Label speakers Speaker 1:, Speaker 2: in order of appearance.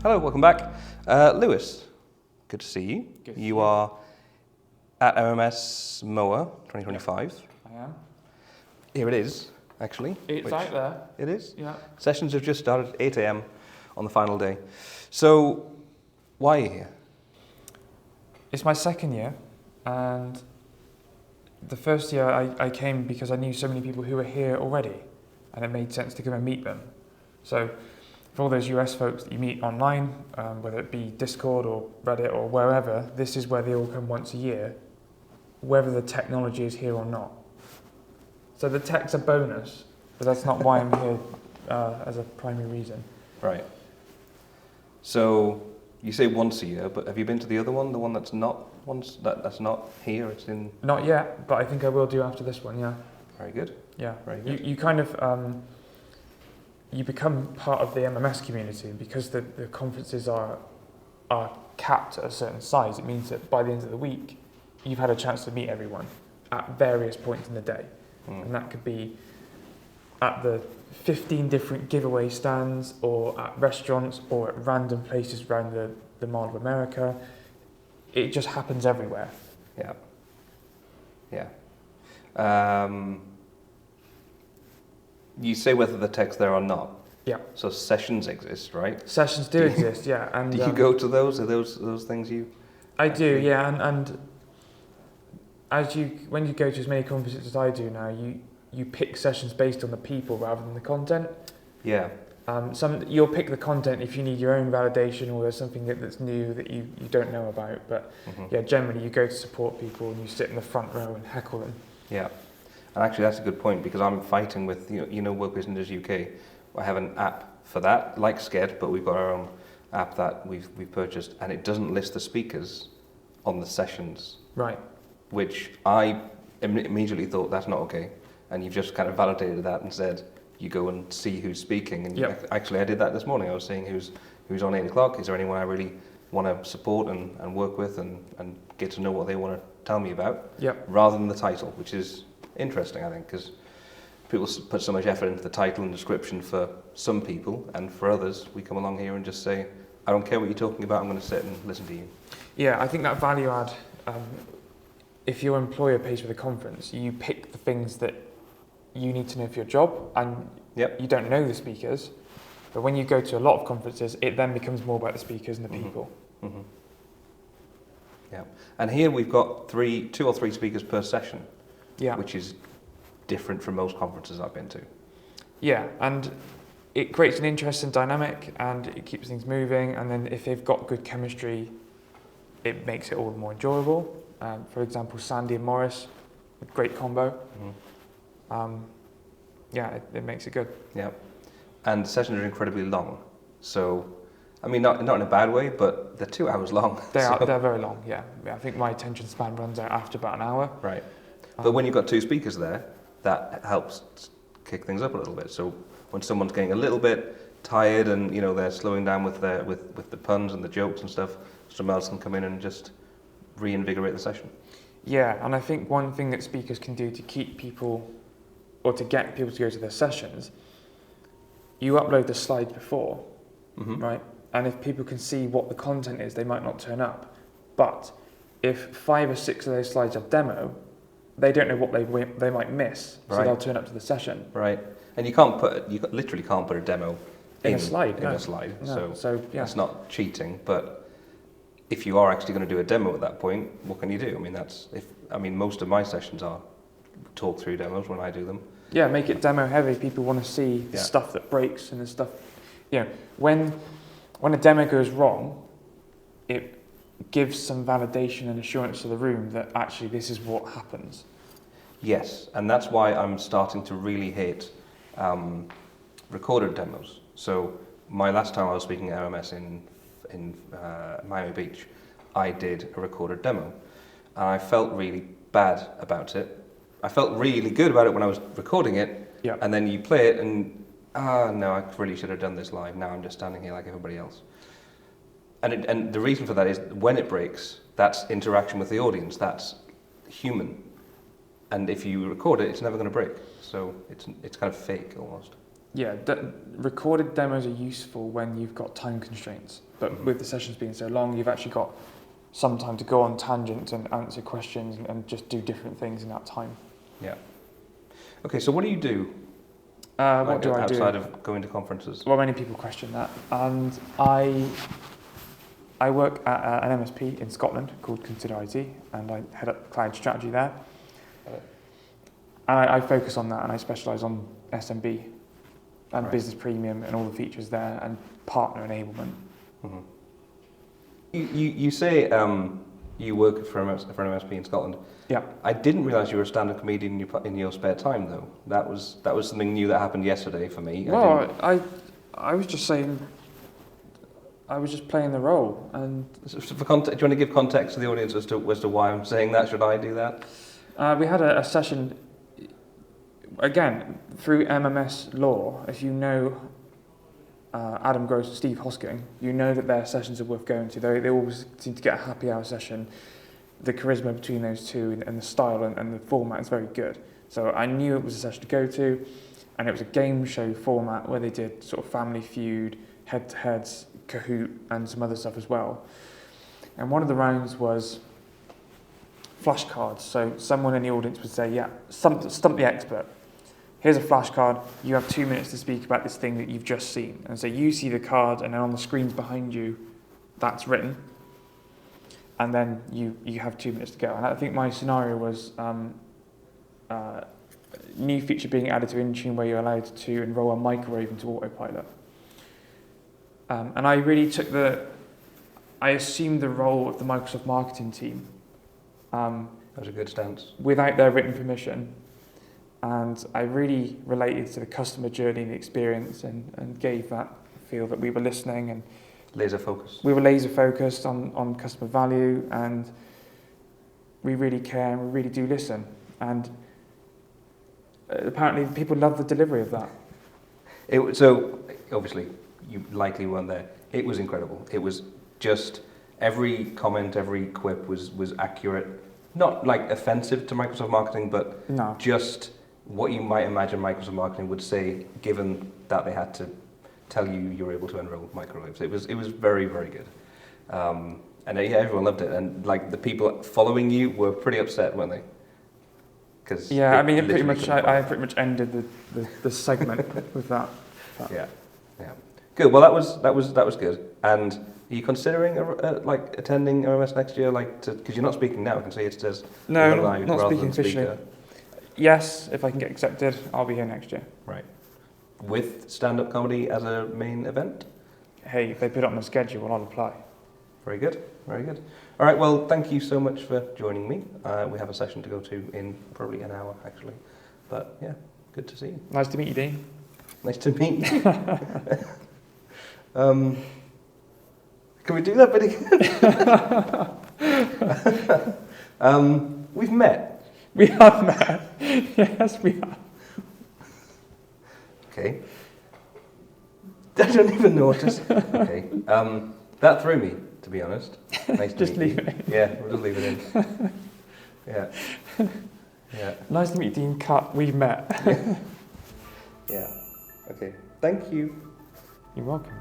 Speaker 1: Hello, welcome back. Lewis, good to see you.
Speaker 2: Good to
Speaker 1: You
Speaker 2: see you.
Speaker 1: are at MMSMOA 2025.
Speaker 2: I am.
Speaker 1: Here it is, actually.
Speaker 2: It's out there.
Speaker 1: It is?
Speaker 2: Yeah.
Speaker 1: Sessions have just started at 8 a.m. on the final day. So, why are you here?
Speaker 2: It's my second year, and the first year I came because I knew so many people who were here already, and it made sense to come and meet them. So, for all those US folks that you meet online, whether it be Discord or Reddit or wherever, this is where they all come once a year, whether the technology is here or not. So the tech's a bonus, but that's not why I'm here as a primary reason.
Speaker 1: Right. So, you say once a year, but have you been to the other one, the one that's not that's not here, it's in...
Speaker 2: Not yet, but I think I will do after this one, yeah.
Speaker 1: Very good.
Speaker 2: Yeah.
Speaker 1: Very good.
Speaker 2: You kind of, you become part of the MMS community, because the conferences are capped at a certain size. It means that by the end of the week, you've had a chance to meet everyone at various points in the day. And that could be at the 15 different giveaway stands, or at restaurants, or at random places around the Mall of America. It just happens everywhere.
Speaker 1: Yeah. Yeah. You say whether the tech's there or not.
Speaker 2: Yeah.
Speaker 1: So sessions exist, right?
Speaker 2: Sessions do exist, yeah. And
Speaker 1: do you go to those? Are those things you...
Speaker 2: I do, yeah. And when you go to as many conferences as I do now, you pick sessions based on the people rather than the content.
Speaker 1: Yeah.
Speaker 2: You'll pick the content if you need your own validation, or there's something that's new that you don't know about. But yeah, generally you go to support people and you sit in the front row and heckle them.
Speaker 1: Yeah. And actually that's a good point, because I'm fighting with, Work Business UK. I have an app for that, like Sked, but we've got our own app that we've purchased, and it doesn't list the speakers on the sessions.
Speaker 2: Right. Which
Speaker 1: I immediately thought that's not okay. And you've just kind of validated that and said, you go and see who's speaking. And actually, I did that this morning. I was saying who's on 8 o'clock. Is there anyone I really want to support and work with and get to know what they want to tell me about?
Speaker 2: Yep.
Speaker 1: Rather than the title, which is interesting, I think, because people put so much effort into the title and description for some people, and for others, we come along here and just say, I don't care what you're talking about, I'm going to sit and listen to you.
Speaker 2: Yeah, I think that value add, if your employer pays for the conference, you pick the things that you need to know for your job, and you don't know the speakers. But when you go to a lot of conferences, it then becomes more about the speakers and the people.
Speaker 1: Mm-hmm. Yeah, and here we've got 2 or 3 speakers per session, which is different from most conferences I've been to. Yeah,
Speaker 2: and it creates an interesting dynamic, and it keeps things moving, and then if they've got good chemistry, it makes it all the more enjoyable. For example, Sandy and Morris, a great combo. It makes it good.
Speaker 1: Yeah, and the sessions are incredibly long. So, I mean, not in a bad way, but they're 2 hours long.
Speaker 2: They're very long, yeah. I think my attention span runs out after about an hour.
Speaker 1: Right. But when you've got 2 speakers there, that helps kick things up a little bit. So when someone's getting a little bit tired and they're slowing down with the puns and the jokes and stuff, someone else can come in and just reinvigorate the session.
Speaker 2: Yeah, and I think one thing that speakers can do to keep people, or to get people to go to their sessions, you upload the slides before, right? And if people can see what the content is, they might not turn up. But if 5 or 6 of those slides are demo, they don't know what they might miss, so they'll turn up to the session.
Speaker 1: Right, and you literally can't put a demo
Speaker 2: in a slide.
Speaker 1: In a slide.
Speaker 2: No. So
Speaker 1: that's not cheating. But if you are actually going to do a demo at that point, what can you do? I mean, most of my sessions are talk through demos when I do them.
Speaker 2: Yeah, make it demo heavy. People want to see the stuff that breaks and the stuff. When a demo goes wrong, it gives some validation and assurance to the room that actually this is what happens.
Speaker 1: Yes, and that's why I'm starting to really hate recorded demos. So my last time I was speaking at MMS in Miami Beach, I did a recorded demo, and I felt really bad about it. I felt really good about it when I was recording it, and then you play it and, no, I really should have done this live. Now I'm just standing here like everybody else. And the reason for that is when it breaks, that's interaction with the audience, that's human. And if you record it, it's never going to break. So it's kind of fake almost.
Speaker 2: Yeah, recorded demos are useful when you've got time constraints, but with the sessions being so long, you've actually got some time to go on tangents and answer questions and just do different things in that time.
Speaker 1: Yeah. Okay, so what do you do?
Speaker 2: What do I do?
Speaker 1: Outside of going to conferences?
Speaker 2: Well, many people question that, and I work at an MSP in Scotland called Consider IT, and I head up cloud strategy there. And I focus on that, and I specialise on SMB and business premium and all the features there, and partner enablement.
Speaker 1: Mm-hmm. You say you work for an MSP in Scotland.
Speaker 2: Yeah.
Speaker 1: I didn't realise you were a stand-up comedian in your spare time, though. That was something new that happened yesterday for me.
Speaker 2: Well, I was just saying, I was just playing the role, and
Speaker 1: do you want to give context to the audience as to why I'm saying that? Should I do that?
Speaker 2: We had a session, again, through MMSMOA. If you know Adam Gross and Steve Hosking, you know that their sessions are worth going to. They always seem to get a happy hour session. The charisma between those two and the style and the format is very good. So I knew it was a session to go to, and it was a game show format where they did sort of Family Feud, head-to-heads, Kahoot, and some other stuff as well. And one of the rounds was flashcards. So someone in the audience would say, yeah, stump the expert. Here's a flashcard. You have 2 minutes to speak about this thing that you've just seen. And so you see the card, and then on the screens behind you, that's written. And then you have 2 minutes to go. And I think my scenario was new feature being added to Intune where you're allowed to enroll a microwave into autopilot. And I really I assumed the role of the Microsoft marketing team.
Speaker 1: That was a good stance.
Speaker 2: Without their written permission. And I really related to the customer journey and the experience and gave that feel that we were listening and
Speaker 1: laser focused.
Speaker 2: We were laser focused on customer value, and we really care and we really do listen. And apparently people love the delivery of that.
Speaker 1: So obviously you likely weren't there. It was incredible. It was just every comment, every quip was accurate. Not like offensive to Microsoft marketing, but
Speaker 2: no.
Speaker 1: Just what you might imagine Microsoft marketing would say, given that they had to tell you were able to enroll microwaves. It was very, very good. And yeah, everyone loved it. And like the people following you were pretty upset, weren't they? Cause
Speaker 2: yeah, I mean, I pretty much ended the segment with that.
Speaker 1: Yeah. Good. Well, that was good. And are you considering like attending MMS next year? Because you're not speaking now. I can see it says
Speaker 2: no, not speaking officially. Yes, if I can get accepted, I'll be here next year.
Speaker 1: Right. With stand-up comedy as a main event?
Speaker 2: Hey, if they put it on the schedule, I'll apply.
Speaker 1: Very good, very good. All right, well, thank you so much for joining me. We have a session to go to in probably an hour, actually. But yeah, good to see you.
Speaker 2: Nice to meet you, Dean.
Speaker 1: Nice to meet you. Can we do that bit again? We've met.
Speaker 2: We have met. Yes, we have.
Speaker 1: Okay. I don't even know what to say. Okay. That threw me, to be honest. Nice to
Speaker 2: just
Speaker 1: meet
Speaker 2: leave
Speaker 1: you.
Speaker 2: it in.
Speaker 1: Yeah, we'll just leave it in. Yeah. Yeah.
Speaker 2: Nice to meet you, Dean. Cut. We've met.
Speaker 1: Yeah. Okay. Thank you.
Speaker 2: You're welcome.